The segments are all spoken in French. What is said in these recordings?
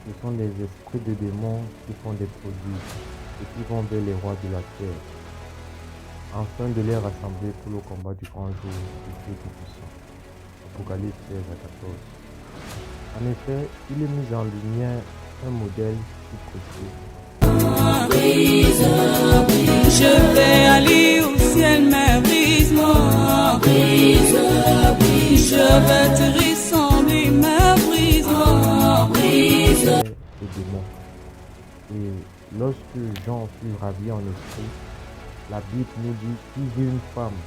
Ce sont des esprits de démons qui font des prodiges et qui vont vers les rois de la terre, afin de les rassembler pour le combat du grand jour du Dieu Tout-Puissant. Apocalypse 16 à 14. En effet, il est mis en lumière un modèle tout précieux. Je vais aller au ciel, mais brise-moi. Je vais te ressembler, mais brise-moi. Les démons. Et lorsque Jean fut ravi en esprit, la Bible nous dit qu'il vit une femme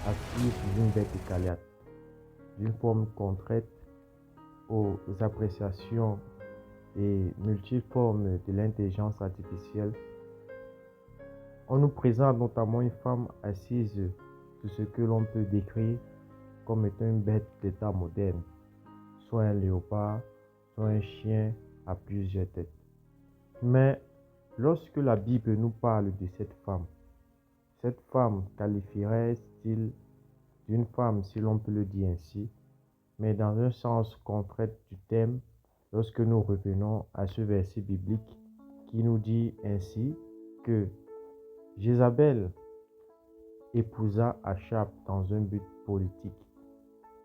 assise sur une bête écarlate, d'une forme contraire aux appréciations et multiformes de l'intelligence artificielle. On nous présente notamment une femme assise sur ce que l'on peut décrire comme étant une bête d'état moderne, soit un léopard, soit un chien à plusieurs têtes. Mais lorsque la Bible nous parle de cette femme qualifierait-il d'une femme, si l'on peut le dire ainsi, mais dans un sens contraire du terme, lorsque nous revenons à ce verset biblique qui nous dit ainsi que Jézabel épousa Achab dans un but politique,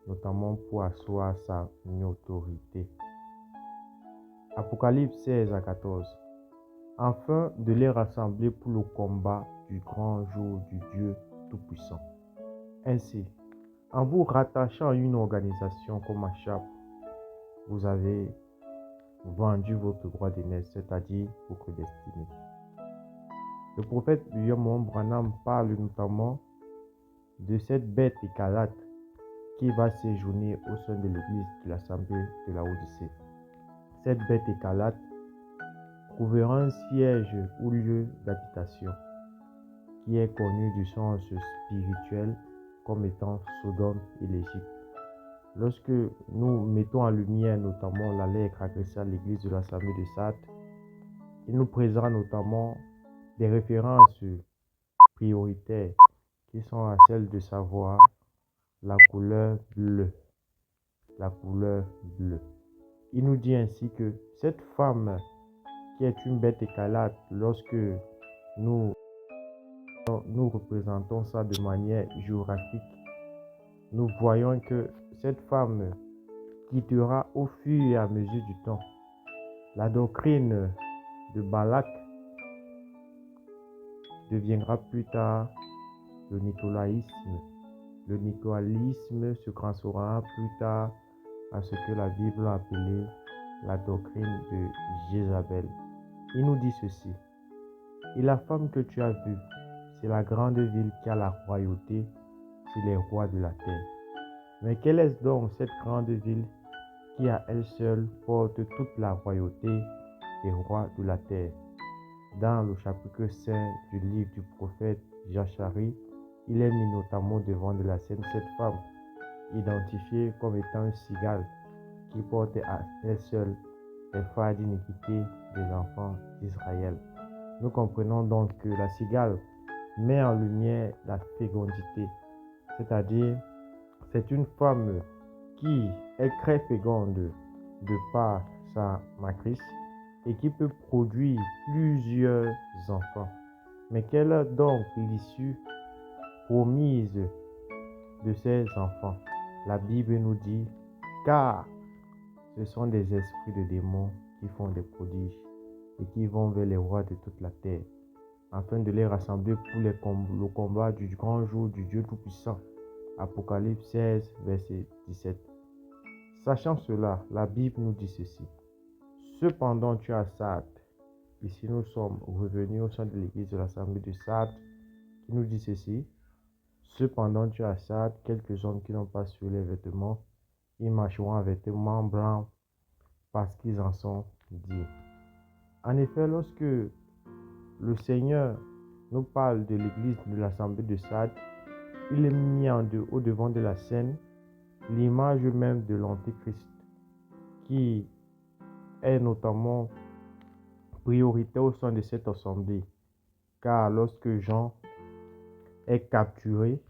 notamment pour asseoir sa autorité. Apocalypse 16 à 14. Afin de les rassembler pour le combat du grand jour du Dieu Tout-Puissant. Ainsi, en vous rattachant à une organisation comme Achab, vous avez vendu votre droit d'aînesse, c'est-à-dire votre destinée. Le prophète William Branham parle notamment de cette bête écarlate qui va séjourner au sein de l'église de l'Assemblée de la Odyssée. Cette bête écarlate trouvera un siège ou lieu d'habitation qui est connu du sens spirituel comme étant Sodome et l'Égypte. Lorsque nous mettons en lumière notamment la lettre adressée à l'église de l'Assemblée de Sardes, il nous présente notamment des références prioritaires qui sont à celles de savoir la couleur bleue. La couleur bleue. Il nous dit ainsi que cette femme qui est une bête écarlate, lorsque nous représentons ça de manière géographique, nous voyons que cette femme quittera au fur et à mesure du temps la doctrine de Balak, deviendra plus tard le nicolaïsme. Le nicolaïsme se transformera plus tard à ce que la Bible a appelé la doctrine de Jézabel. Il nous dit ceci: et la femme que tu as vue, c'est la grande ville qui a la royauté sur les rois de la terre. Mais quelle est donc cette grande ville qui à elle seule porte toute la royauté des rois de la terre? Dans le chapitre 5 du livre du prophète Jachari, il est mis notamment devant de la scène cette femme, identifiée comme étant un cigale qui porte à elle seule les fards d'iniquité des enfants d'Israël. Nous comprenons donc que la cigale met en lumière la fécondité, c'est-à-dire c'est une femme qui est très féconde de par sa matrice et qui peut produire plusieurs enfants. Mais quelle est donc l'issue promise de ces enfants? La Bible nous dit, car ce sont des esprits de démons qui font des prodiges et qui vont vers les rois de toute la terre, afin de les rassembler pour le combat du grand jour du Dieu Tout-Puissant. Apocalypse 16, verset 17. Sachant cela, la Bible nous dit ceci: cependant tu as Sardes. Ici nous sommes revenus au sein de l'église de l'Assemblée de Sardes, qui nous dit ceci: cependant tu as Sardes quelques hommes qui n'ont pas sur les vêtements, ils marcheront en vêtements blancs parce qu'ils en sont dignes. En effet, lorsque le Seigneur nous parle de l'église de l'Assemblée de Sardes, il est mis au devant de la scène l'image même de l'Antéchrist, qui est notamment prioritaire au sein de cette assemblée. Car lorsque Jean est capturé